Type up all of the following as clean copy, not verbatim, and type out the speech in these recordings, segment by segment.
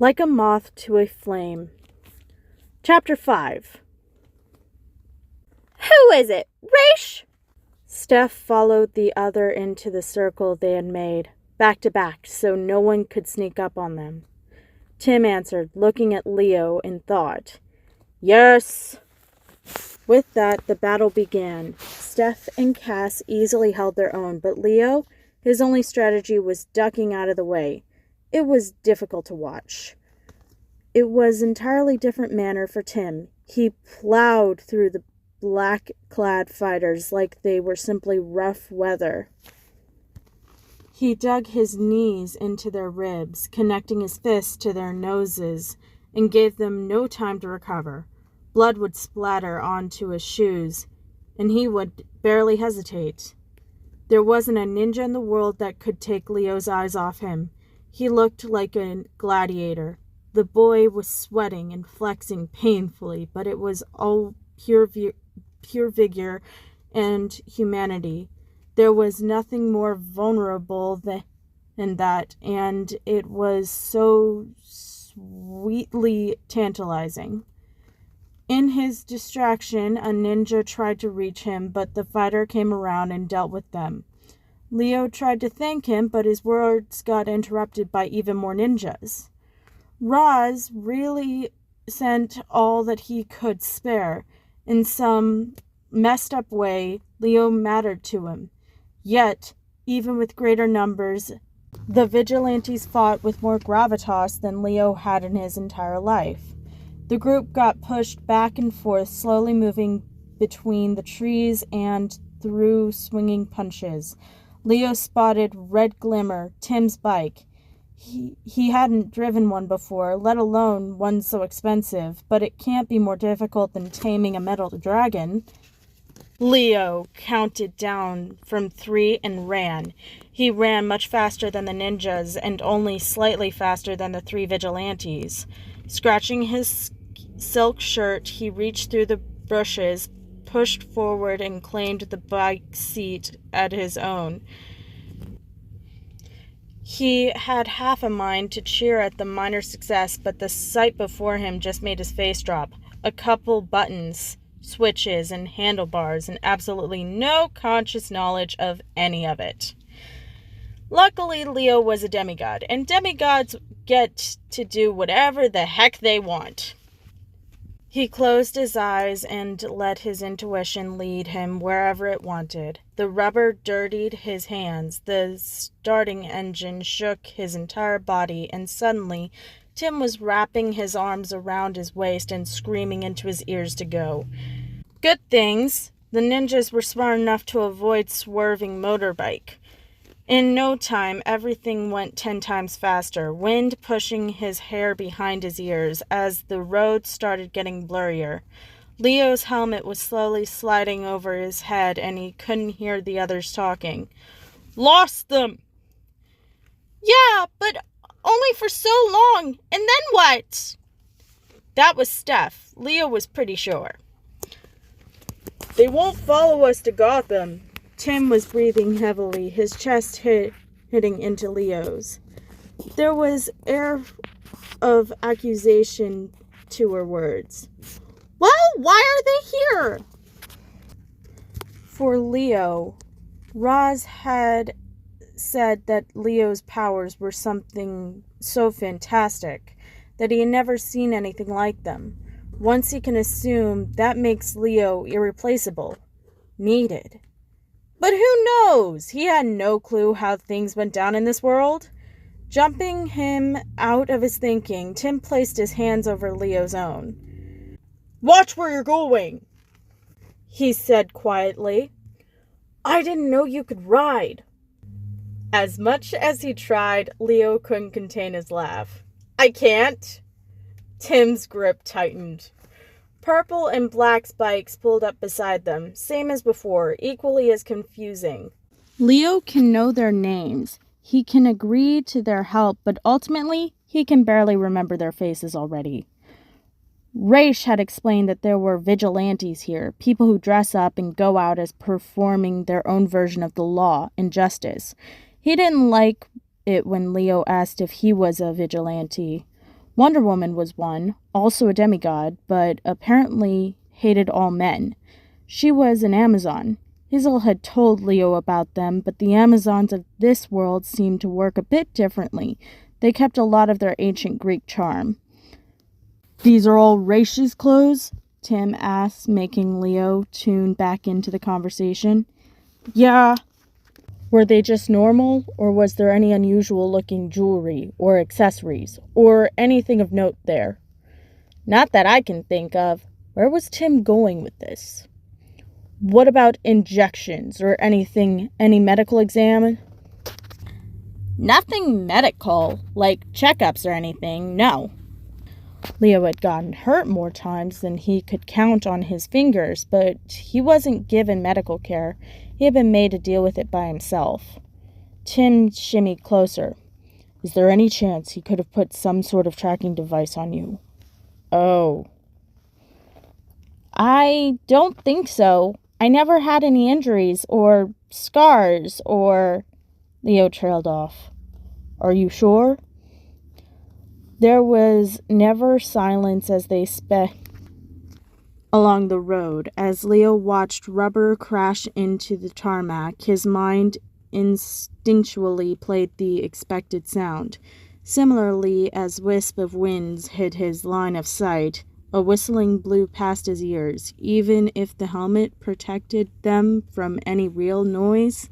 Like a moth to a flame. Chapter 5. Who is it? Raish? Steph followed the other into the circle they had made, back to back, so no one could sneak up on them. Tim answered, looking at Leo in thought. Yes. With that, the battle began. Steph and Cass easily held their own, but Leo, his only strategy was ducking out of the way. It was difficult to watch. It was entirely different manner for Tim. He plowed through the black-clad fighters like they were simply rough weather. He dug his knees into their ribs, connecting his fists to their noses, and gave them no time to recover. Blood would splatter onto his shoes, and he would barely hesitate. There wasn't a ninja in the world that could take Leo's eyes off him. He looked like a gladiator. The boy was sweating and flexing painfully, but it was all pure vigor and humanity. There was nothing more vulnerable than that, and it was so sweetly tantalizing. In his distraction, a ninja tried to reach him, but the fighter came around and dealt with them. Leo tried to thank him, but his words got interrupted by even more ninjas. Roz really sent all that he could spare. In some messed up way, Leo mattered to him. Yet, even with greater numbers, the vigilantes fought with more gravitas than Leo had in his entire life. The group got pushed back and forth, slowly moving between the trees and through swinging punches. Leo spotted Red Glimmer, Tim's bike. He hadn't driven one before, let alone one so expensive, but it can't be more difficult than taming a metal dragon. Leo counted down from 3 and ran. He ran much faster than the ninjas and only slightly faster than the 3 vigilantes. Scratching his silk shirt, he reached through the bushes, pushed forward, and claimed the bike seat as his own. He had half a mind to cheer at the minor success, but the sight before him just made his face drop. A couple buttons, switches, and handlebars, and absolutely no conscious knowledge of any of it. Luckily, Leo was a demigod, and demigods get to do whatever the heck they want. He closed his eyes and let his intuition lead him wherever it wanted. The rubber dirtied his hands, the starting engine shook his entire body, and suddenly Tim was wrapping his arms around his waist and screaming into his ears to go. Good things. The ninjas were smart enough to avoid swerving motorbike. In no time, everything went 10 times faster, wind pushing his hair behind his ears as the road started getting blurrier. Leo's helmet was slowly sliding over his head, and he couldn't hear the others talking. Lost them! Yeah, but only for so long, and then what? That was Steph. Leo was pretty sure. They won't follow us to Gotham. Tim was breathing heavily, his chest hitting into Leo's. There was air of accusation to her words. Well, why are they here? For Leo, Roz had said that Leo's powers were something so fantastic that he had never seen anything like them. Once he can assume, that makes Leo irreplaceable. Needed. But who knows? He had no clue how things went down in this world. Jumping him out of his thinking, Tim placed his hands over Leo's own. Watch where you're going, he said quietly. I didn't know you could ride. As much as he tried, Leo couldn't contain his laugh. I can't. Tim's grip tightened. Purple and black spikes pulled up beside them, same as before, equally as confusing. Leo can know their names. He can agree to their help, but ultimately, he can barely remember their faces already. Raish had explained that there were vigilantes here, people who dress up and go out as performing their own version of the law and justice. He didn't like it when Leo asked if he was a vigilante. Wonder Woman was one, also a demigod, but apparently hated all men. She was an Amazon. Hazel had told Leo about them, but the Amazons of this world seemed to work a bit differently. They kept a lot of their ancient Greek charm. "These are all Raish's clothes?" Tim asked, making Leo tune back into the conversation. "Yeah." "Were they just normal, or was there any unusual-looking jewelry, or accessories, or anything of note there?" "Not that I can think of." Where was Tim going with this? "What about injections, or any medical exam?" "Nothing medical, like checkups or anything, no." Leo had gotten hurt more times than he could count on his fingers, but he wasn't given medical care. He had been made to deal with it by himself. Tim shimmied closer. "Is there any chance he could have put some sort of tracking device on you?" "Oh." "I don't think so. I never had any injuries or scars or..." Leo trailed off. "Are you sure?" There was never silence as they sped along the road. As Leo watched rubber crash into the tarmac, his mind instinctually played the expected sound. Similarly, as wisp of winds hid his line of sight, a whistling blew past his ears. Even if the helmet protected them from any real noise,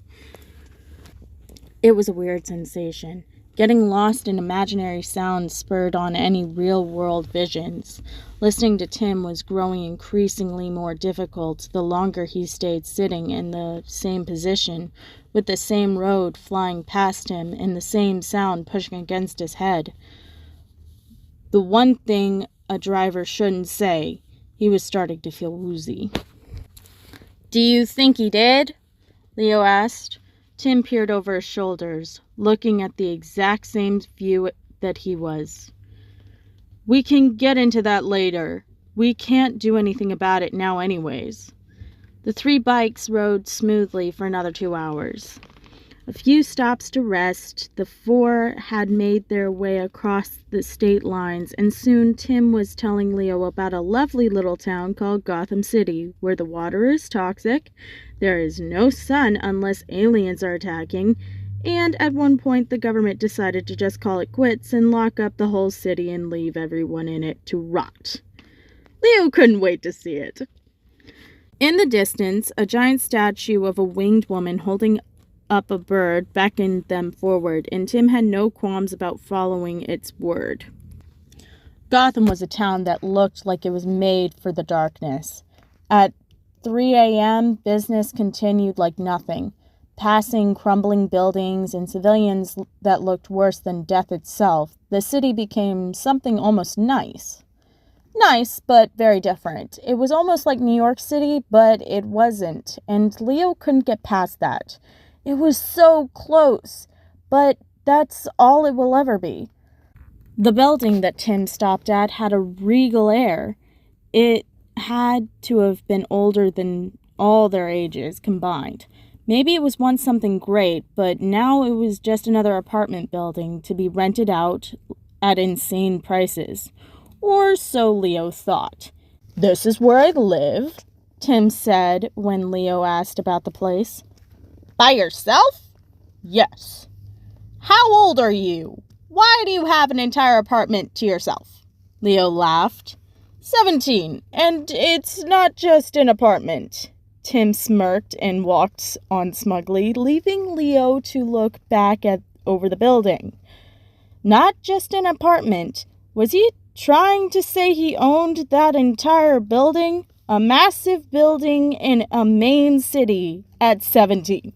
it was a weird sensation. Getting lost in imaginary sounds spurred on any real-world visions. Listening to Tim was growing increasingly more difficult the longer he stayed sitting in the same position, with the same road flying past him and the same sound pushing against his head. The one thing a driver shouldn't say. He was starting to feel woozy. "Do you think he did?" Leo asked. Tim peered over his shoulders, looking at the exact same view that he was. "We can get into that later. We can't do anything about it now anyways." The three bikes rode smoothly for another 2 hours. A few stops to rest, the four had made their way across the state lines, and soon Tim was telling Leo about a lovely little town called Gotham City, where the water is toxic, there is no sun unless aliens are attacking, and at one point the government decided to just call it quits and lock up the whole city and leave everyone in it to rot. Leo couldn't wait to see it. In the distance, a giant statue of a winged woman holding up a bird beckoned them forward, and Tim had no qualms about following its word. Gotham was a town that looked like it was made for the darkness. At 3 a.m., business continued like nothing, passing crumbling buildings and civilians that looked worse than death itself. The city became something almost nice. Nice, but very different. It was almost like New York City, but it wasn't, and Leo couldn't get past that. It was so close, but that's all it will ever be. The building that Tim stopped at had a regal air. It had to have been older than all their ages combined. Maybe it was once something great, but now it was just another apartment building to be rented out at insane prices. Or so Leo thought. "This is where I live," Tim said when Leo asked about the place. "By yourself?" "Yes." "How old are you? Why do you have an entire apartment to yourself?" Leo laughed. 17, and it's not just an apartment." Tim smirked and walked on smugly, leaving Leo to look back over the building. "Not just an apartment. Was he trying to say he owned that entire building? A massive building in a main city at 17.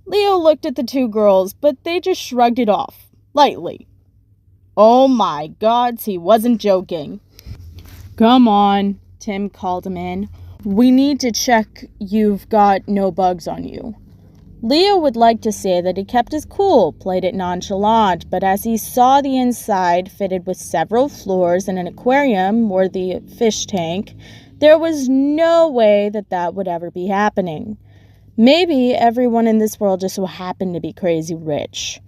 Leo looked at the two girls, but they just shrugged it off, lightly. Oh my gods, he wasn't joking. "Come on," Tim called him in. "We need to check you've got no bugs on you." Leo would like to say that he kept his cool, played it nonchalant, but as he saw the inside, fitted with several floors and an aquarium or the fish tank, there was no way that would ever be happening. Maybe everyone in this world just so happened to be crazy rich.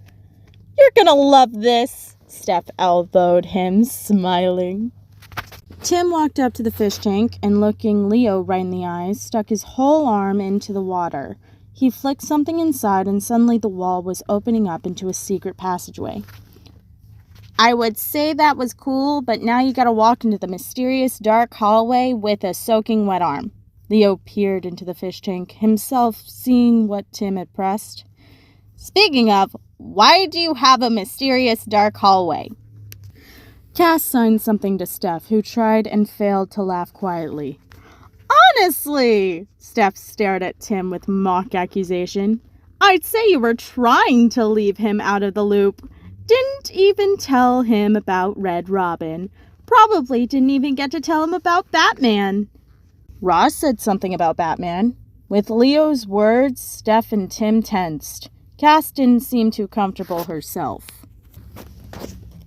"You're gonna love this," Steph elbowed him, smiling. Tim walked up to the fish tank and, looking Leo right in the eyes, stuck his whole arm into the water. He flicked something inside, and suddenly the wall was opening up into a secret passageway. I would say that was cool, but now you gotta walk into the mysterious dark hallway with a soaking wet arm. Leo peered into the fish tank, himself seeing what Tim had pressed. Speaking of, why do you have a mysterious dark hallway? Cass signed something to Steph, who tried and failed to laugh quietly. Honestly, Steph stared at Tim with mock accusation. I'd say you were trying to leave him out of the loop. Didn't even tell him about Red Robin. Probably didn't even get to tell him about Batman. Roz said something about Batman. With Leo's words, Steph and Tim tensed. Cass didn't seem too comfortable herself.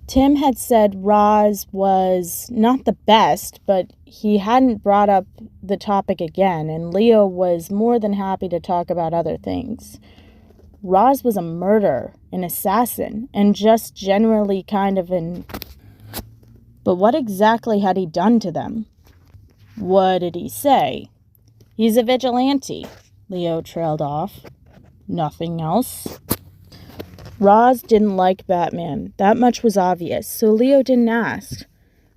Tim had said Roz was not the best, but he hadn't brought up the topic again, and Leo was more than happy to talk about other things. Roz was a murderer, an assassin, and just generally kind of an... But what exactly had he done to them? What did he say? He's a vigilante, Leo trailed off. Nothing else? Roz didn't like Batman. That much was obvious, so Leo didn't ask.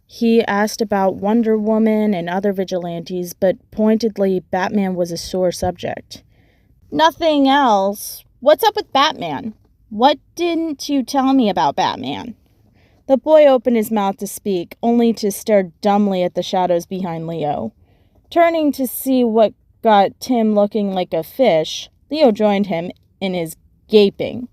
He asked about Wonder Woman and other vigilantes, but pointedly, Batman was a sore subject. Nothing else? What's up with Batman? What didn't you tell me about Batman? The boy opened his mouth to speak, only to stare dumbly at the shadows behind Leo. Turning to see what got Tim looking like a fish, Leo joined him in his gaping.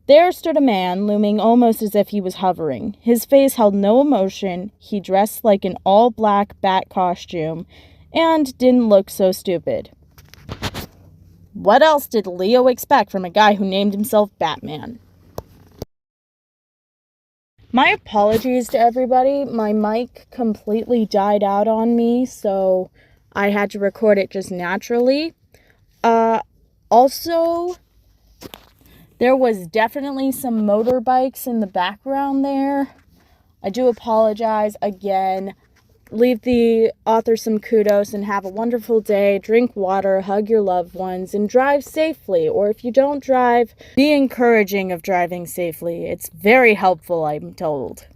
There stood a man, looming almost as if he was hovering. His face held no emotion, he dressed like an all-black bat costume, and didn't look so stupid. What else did Leo expect from a guy who named himself Batman? My apologies to everybody. My mic completely died out on me, so I had to record it just naturally. Also, there was definitely some motorbikes in the background there. I do apologize again. Leave the author some kudos and have a wonderful day. Drink water, hug your loved ones, and drive safely. Or if you don't drive, be encouraging of driving safely. It's very helpful, I'm told.